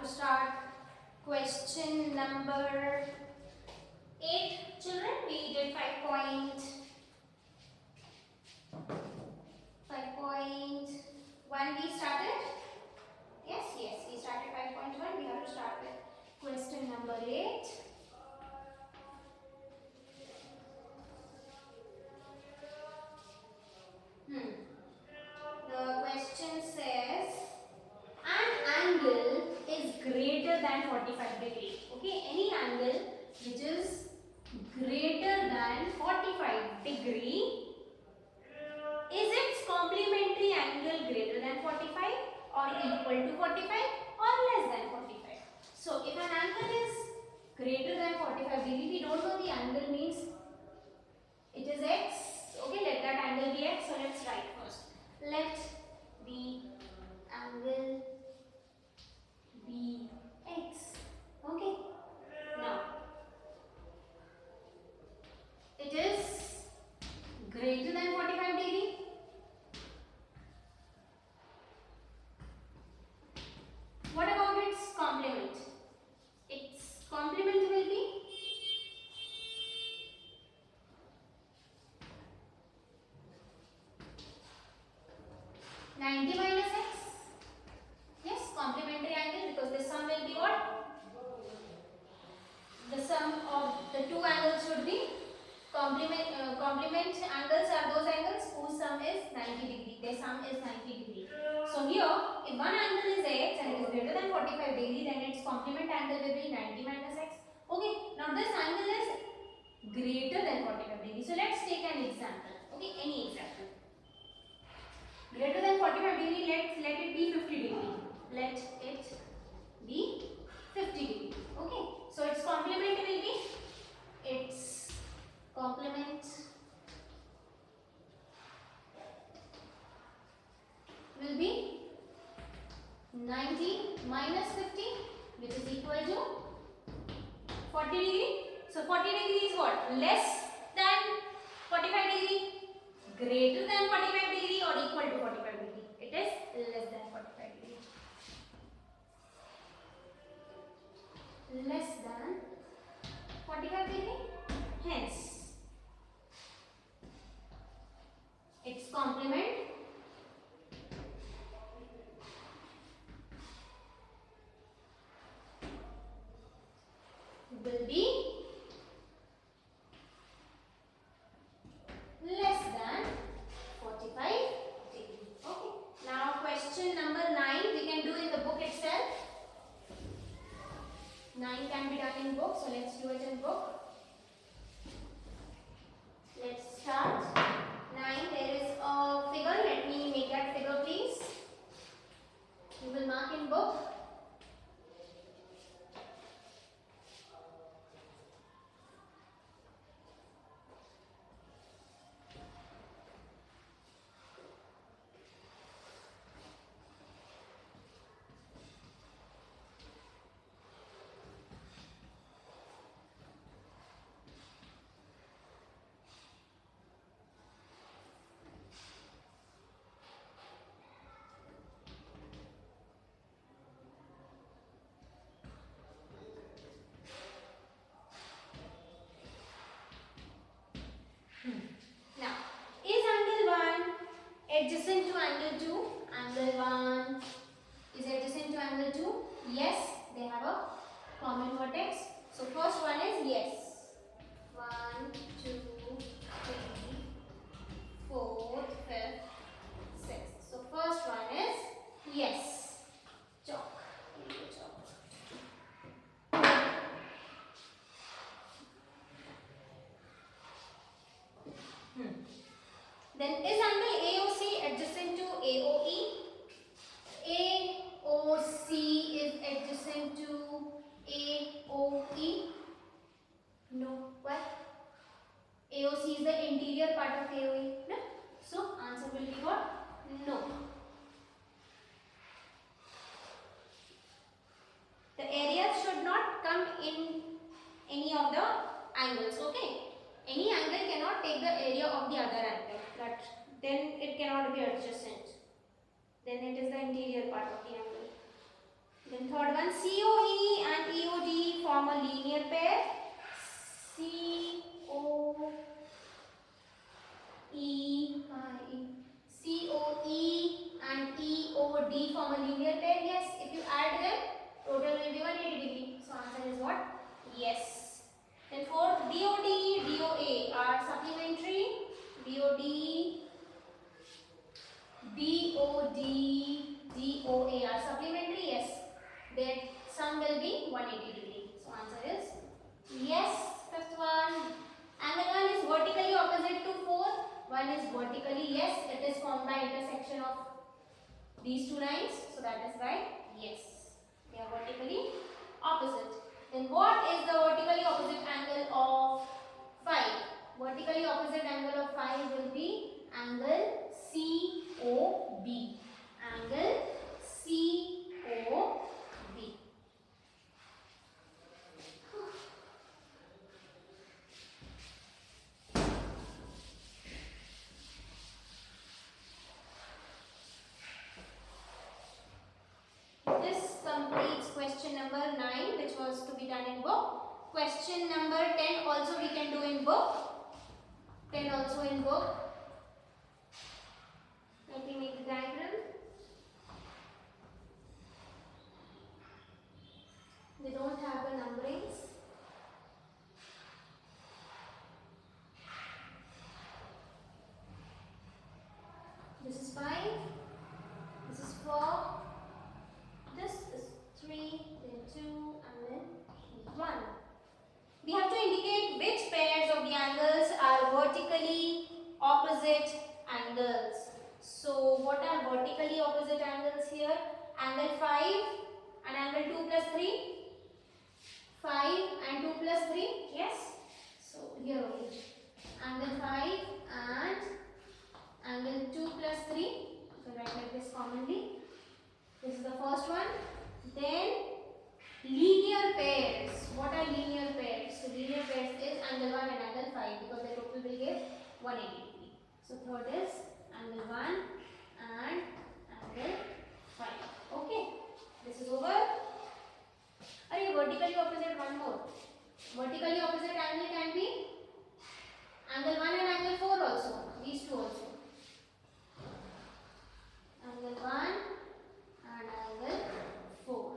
to start question number 8. Children, we did 5.1. We started. Yes, we started 5.1. We have to start with question number 8. The question says an angle is greater than 45 degree. Okay, any angle which is greater than 45 degree, is its complementary angle greater than 45 or equal to 45 or less than 45? So if an angle is greater than 45 degree, we don't know the angle means it is x. Okay, let that angle be x. So let's write first. Let the angle be x. Okay. Now it is greater than 45 degree. What about its complement? Its complement will be 90 minus x. Yes, complementary angle, because the sum will be what? The sum of the two angles should be complement angles are those angles whose sum is 90 degree. Their sum is 90 degree. So here, if one angle is x and it is greater than 45 degree, then its complement angle will be 90 minus x. Okay, now this angle is greater than 45 degree. So let's take an example. Okay, any example. Greater than 45 degree, let it be 50 degree. Let it be 50 degree. Okay, so its complement will be, its complement will be 90 minus 50, which is equal to 40 degree. So 40 degree is what? Less than 45 degree, greater than 45 degree or equal to 45 degree? It is less than 45 degree. Less than 45 degree. Hence, its complement will be less than 45 degree. Okay. Now question number 9 we can do in the book itself. 9 can be done in book, so let's do it in book. Let's start. 9, there is a figure. Let me make that figure, please. You will mark in book. Now, is angle 1 adjacent to angle 2? Angle 1 is adjacent to angle 2. Yes, they have a common vertex. So first one is yes. 1, 2, 3, 4, 5, 6. So first one is yes. Chalk. Then is angle AOC adjacent to AOE? AOC is adjacent to AOE. a linear pair. COE and EOD form a linear pair. Yes, if you add them, total will be 180 degree. So answer is what? Yes. Then fourth, DOD, DOA are supplementary. DOD, DOA are supplementary. Yes, their sum will be 180 degree. So answer is yes. Fifth one, angle 1 is vertically opposite to 4. One is vertically, yes, it is formed by intersection of these two lines. So that is right. Yes, they are vertically opposite. Then what is the vertically opposite angle of 5? Vertically opposite angle of 5 will be angle COB. Angle COB. This completes question number 9, which was to be done in book. Question number 10 also we can do in book. 10 also in book. Let me make the diagram. They don't have the numberings. This is 5. This is 4. This is 3, then 2, and then 1. We have to indicate which pairs of the angles are vertically opposite angles. So, what are vertically opposite angles here? Angle 5 and angle 2 plus 3. 5 and 2 plus 3. Yes. So, here only. Angle 5 and angle 2 plus 3. So, write like this commonly. This is the first one. Then linear pairs. What are linear pairs? So linear pairs is angle 1 and angle 5 because the total will give 180 degree. So third is angle 1 and angle 5. Okay. This is over. Are you vertically opposite? One more. Vertically opposite angle can be angle 1 and angle 4 also. These two also. Angle 1 and angle 4.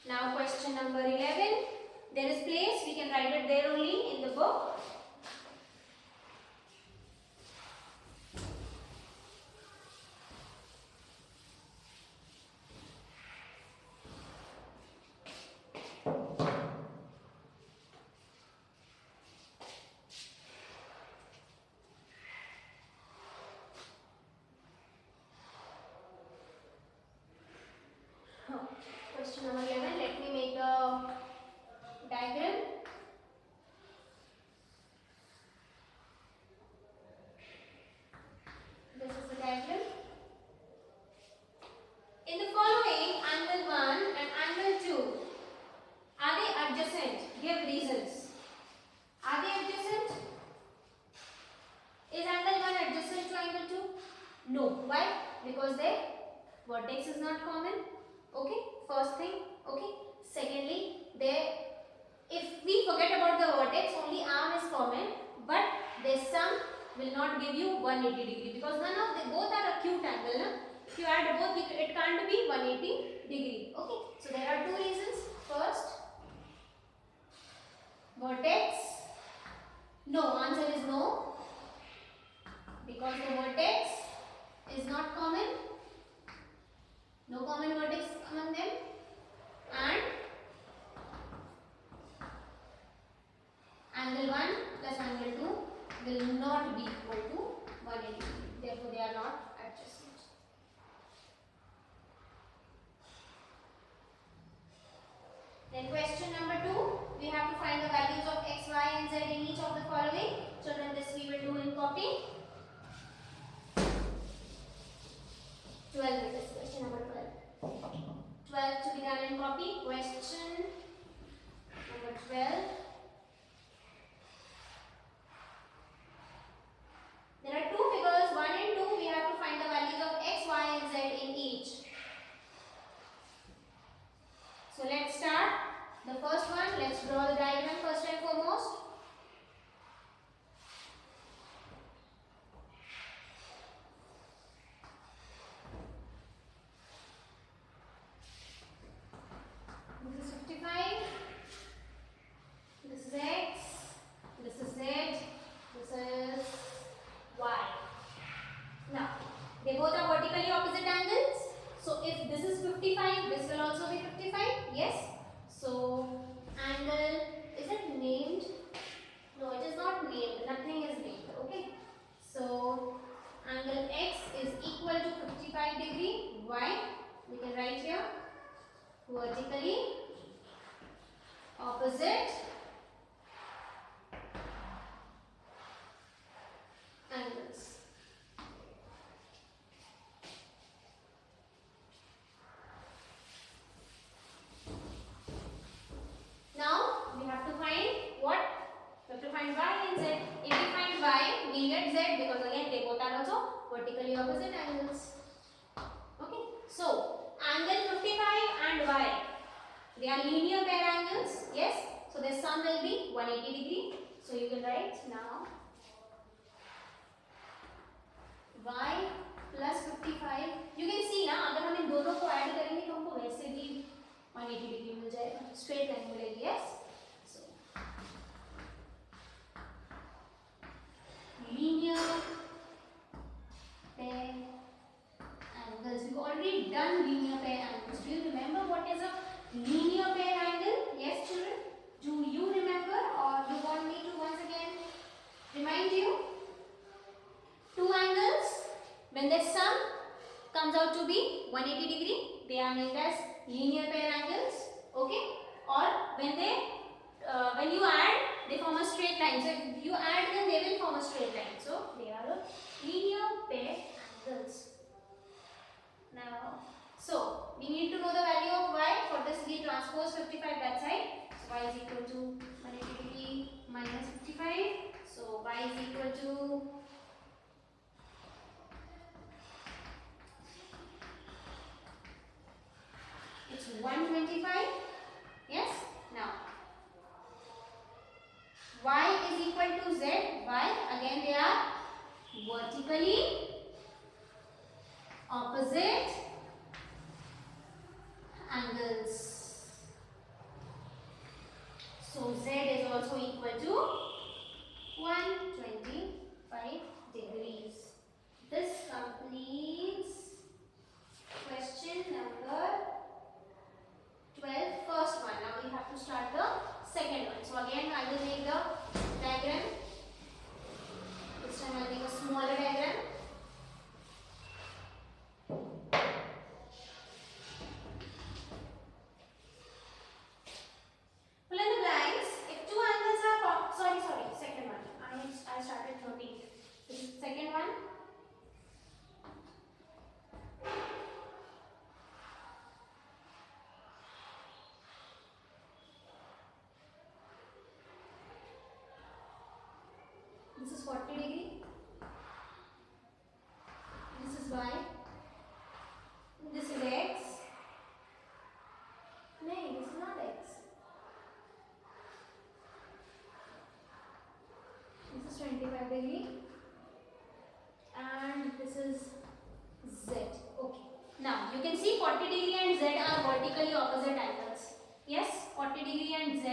Now question number 11. There is place, we can write it there only in the book. Question number 11, let me make a diagram. This is the diagram. In the following, angle 1 and angle 2, are they adjacent? Give reasons. Are they adjacent? Is angle 1 adjacent to angle 2? No. Why? Because their vertex is not common. Okay, first thing. Okay, secondly, if we forget about the vertex, only arm is common, but their sum will not give you 180 degree because both are acute angle. Na? If you add both, it can't be 180 degree. Okay, so there are two reasons. First, vertex. No, answer is no, because the vertex is not common. No common vertex among them, and angle 1 plus angle 2 will not be equal to 180 degree. Therefore, they are not adjacent. Then question number 2, we have to find the values of x, y and z in each of the following. Children, this we will do in copy. 12 it is, question number 12. 12 to be done in copy. Question number 12. There are two figures, 1 and 2. We have to find the values of x, y and z in each. So let's start. They both are vertically opposite angles. So if this is 55, this will also be 55. Yes. So angle, is it named? No, it is not named. Nothing is named. Okay. So angle X is equal to 55 degree. Why? We can write here vertically opposite angles. Now we have to find what? We have to find y and z. If we find y, we get z because again they both are also vertically opposite angles. Okay. So angle 55 and y, they are linear pair angles. Yes. So their sum will be 180 degree. So you can write now y plus 55. You can see ना अगर हम इन दोनों को add करेंगे तो हमको वैसे भी 180 डिग्री मिल जाएगा, स्ट्रेट लाइन मिलेगी. Yes. So linear pair angles. We've already done linear pair angles. Do you remember what is a linear pair angle? Yes, children. Do you remember, or you want me to once again remind you? Two angles, when their sum comes out to be 180 degree, they are named as linear pair angles. Okay. Or when you add, they form a straight line. So if you add, then they will form a straight line. So they are a linear pair angles. Now, so we need to know the value of y. For this, we transpose 55 that side. So y is equal to 180 degree minus 55. So y is equal to it's 125. Yes. Now y is equal to z. Why? Again they are vertically opposite angles. So z is also equal to 125 degrees. This completes question number 12, first one. Now we have to start the second one. So again I will make the diagram. This time I will make a smaller diagram. Fill in the blanks. If two angles are sorry, second one. I started 13. This is the second one. This is 40 degree. This is y. This is x. No, this is not x. This is 25 degree. And this is z. Okay. Now you can see 40 degree and z are vertically opposite angles. Yes, 40 degree and z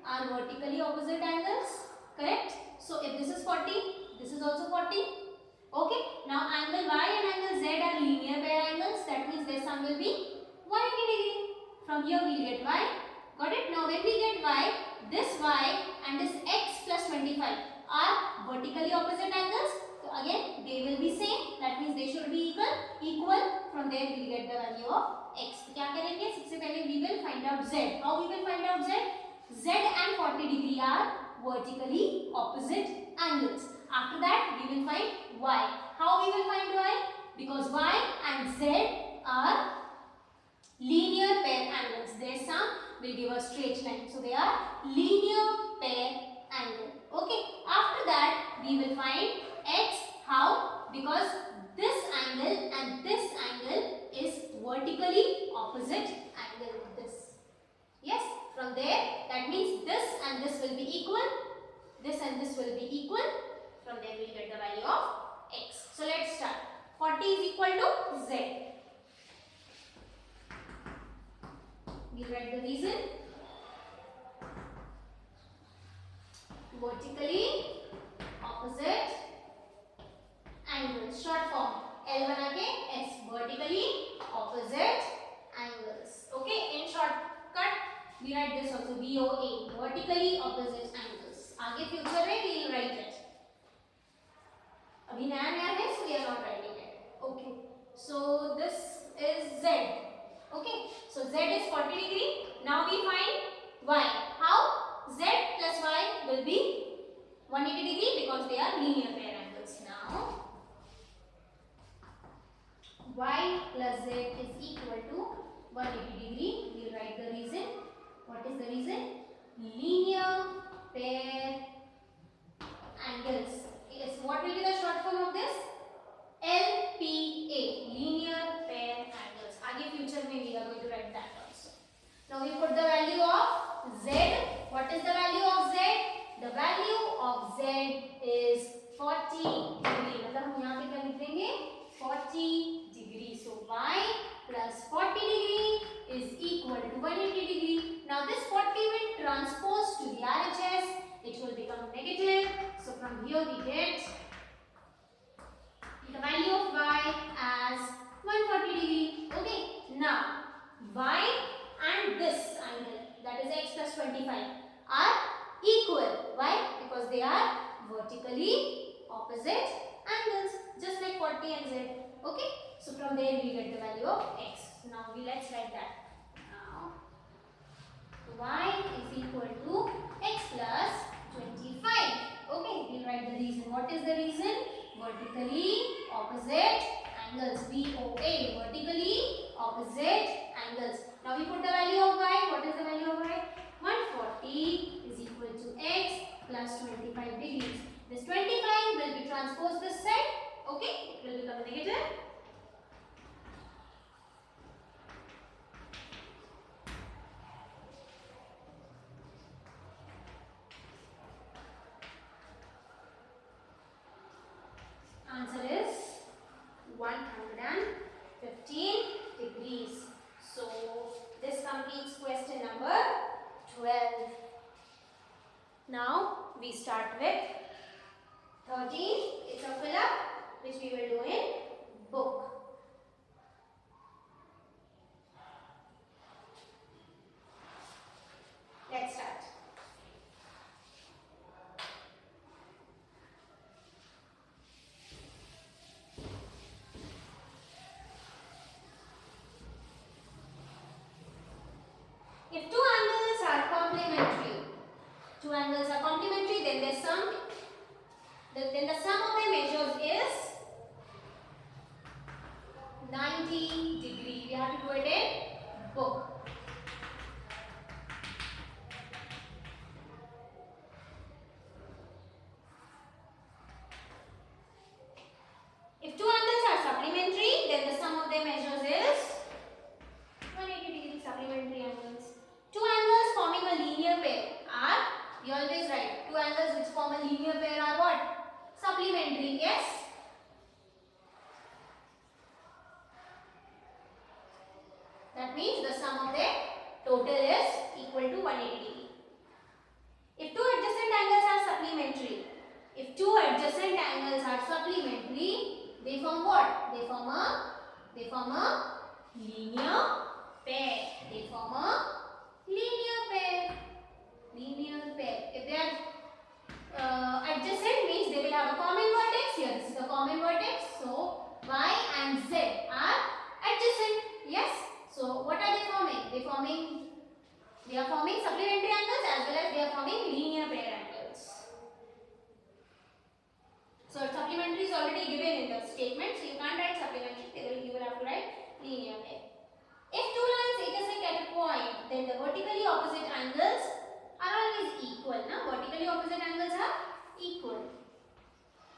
are vertically opposite angles. Correct? So if this is 40, this is also 40. Okay. Now angle y and angle z are linear pair angles. That means their sum will be 180 degree. From here we will get y. Got it? Now when we get y, this y and this x plus 25 are vertically opposite angles. So again they will be same. That means they should be equal. From there we will get the value of x. तो क्या करेंगे? सबसे पहले we will find out z. How we will find out z? Z and 40 degree are vertically opposite angles. After that we will find y. How we will find y? Because y and z are linear pair angles. Their sum will give a straight line. So they are linear pair angle. Okay. After that we will find x. How? Because this angle and this angle is vertically opposite angle. This. Yes. From there, that means this and this will be equal. This and this will be equal. From there we will get the value of x. So let's start. 40 is equal to z. We write the reason. Vertically opposite angles. Short form L बना के S, vertically opposite angles. Okay, in shortcut we write this also, VOA, vertically opposite angles. आगे future में we will write it. अभी नया नया है, so we are not writing it. Okay, so this is Z. Okay, so Z is 40 degree. Now we find Y. How? Z plus Y will be 180 degree because they are linear pair angles. Now Y plus Z is equal to 180 degree. We will write the reason. What is the reason? Linear pair angles. Yes, what will be the short form of this? LPA, linear pair angles. आगे future में we are going to write that also. Now we put the value of Z. What is the value of Z? The value of Z is 40 degree. मतलब हम यहाँ पे क्या लिख देंगे? 40 degree. So Y plus 40 degree is equal to 180 degree. Now this 40 will transpose to the RHS. It will become negative. So from here we get the value of Y as 140 degree. Okay. Now Y and this angle, that is x plus 25, are equal. Why? Because they are vertically opposite angles, just like 40 and Z. Okay. So from there we get the value of x. Now let's write that. Now Y is equal to x plus 25. Okay, we'll write the reason. What is the reason? Vertically opposite angles. VOA, vertically opposite angles. Now we put the value of Y. What is the value of Y? 140 is equal to x plus 25 degrees. This 25 will be transposed this side. Okay, it will become negative. Answer is 115 degrees. So this completes question number 12. Now we start with 13. It's a fill up which we will do in book. Let's start. If two angles are complementary, then the sum of their measures is 90 degree. We have to do it in book. If two angles are supplementary, then the sum of their measures is 180 degree. Supplementary angles. Two angles forming a linear pair are, we always write, two angles which form a linear pair are what? Supplementary. Yes. That means the sum of their total is equal to 180 degree. If two adjacent angles are supplementary, they form what? They form a linear pair. They form a linear pair. If they are adjacent, means they will have a common vertex. Here, this is the common vertex. So Y and Z are adjacent. Yes. So what are they forming? They are forming supplementary angles as well as they are forming linear pair angles. So supplementary is already given in the statement, so you can't write supplementary. You will have to write linear pair. If two lines intersect at a point, then the vertically opposite angles are always equal. Now vertically opposite angles are equal.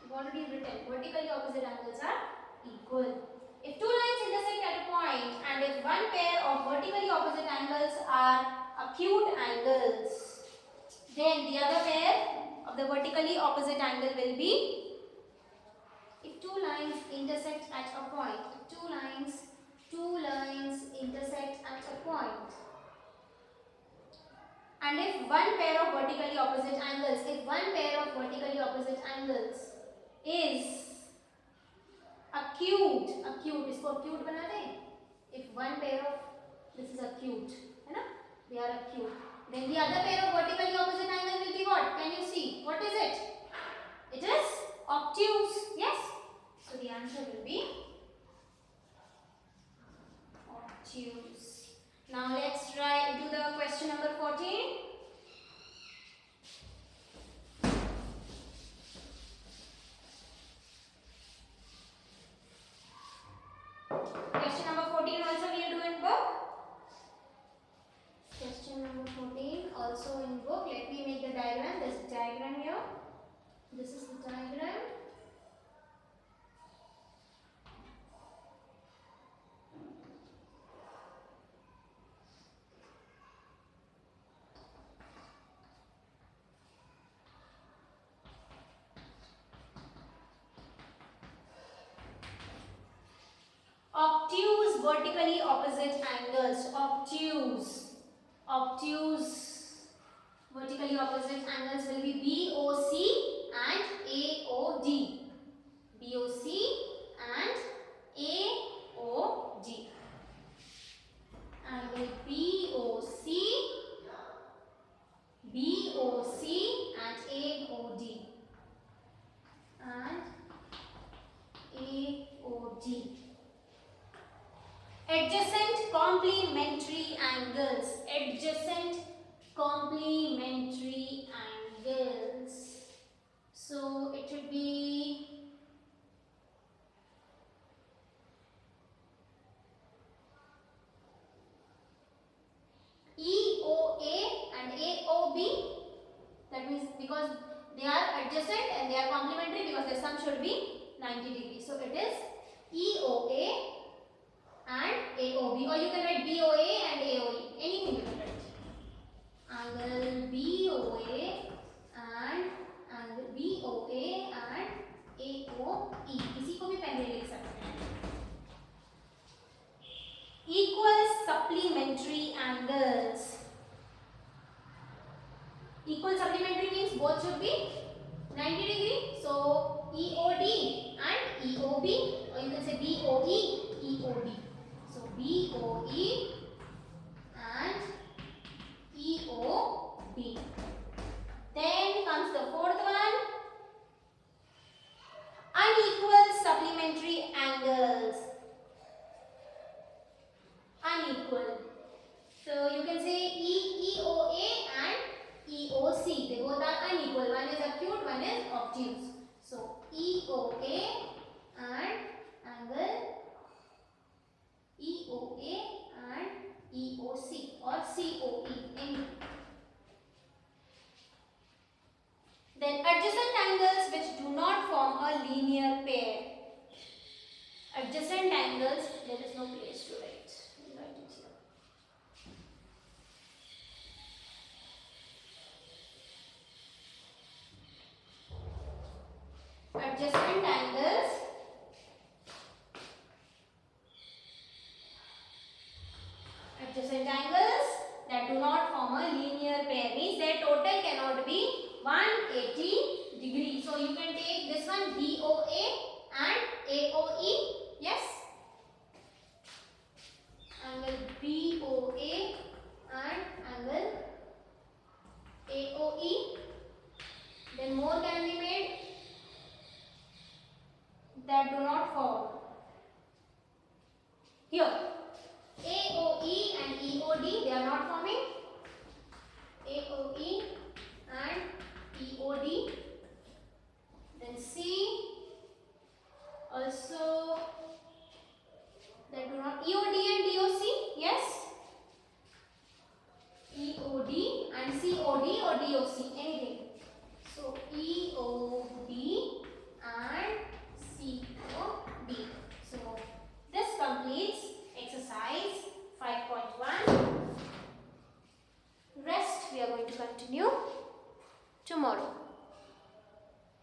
We've already written vertically opposite angles are equal. If two lines intersect at a point and if one pair of vertically opposite angles are acute angles, then the other pair of the vertically opposite angle will be, if two lines intersect at a point, two lines intersect at a point, and if one pair of vertically opposite angles is acute, acute बना दें. If one pair of this is acute, है ना? They are acute. Then the other pair of vertically opposite angle will be what? Can you see? What is it? It is obtuse. Yes. So the answer will be obtuse. Now let's try do the question number 14. Question number 14 also we do in book. Question number 14 also in book. Let me make the diagram. This diagram here. This is the diagram. Obtuse vertically opposite angles. Obtuse vertically opposite angles will be BOC and AOD. BOC and AOD. Angle BOC and AOD. And AOD. Adjacent complementary angles. Adjacent complementary angles. So it should be EOA and AOB. That means because they are adjacent and they are complementary, because the sum should be 90 degrees. So it is EOA and AOB, or you can write BOA and AOE. Anything you can write. Angle BOA and AOE. किसी को भी पहले लिख सकते हैं. Equal supplementary angles. Equal supplementary means both should be 90 degree. So EOD and EOB, or you can say BOE, EOB. So BOE and EOB. Then comes the fourth one. Unequal supplementary angles. Unequal. So you can say EOA and EOC. They both are unequal. One is acute, one is obtuse. So EOA and angle EOA and EOC, or COE. Then adjacent angles which do not form a linear pair. Adjacent angles, there is no place to write. Write it here. Adjacent angles that do not form a linear pair means their total cannot be 180 degrees. So you can take this one BOA and AOE. Yes. Angle BOA and angle AOE. Then more can be made that do not form. Here AOE and EOD, they are not forming. AOE and EOD. Then C also that do not. EOD and DOC, yes. EOD and COD or DOC, anything. So EOD and COD. So this completes exercise 5.1. Rest we are going to continue tomorrow.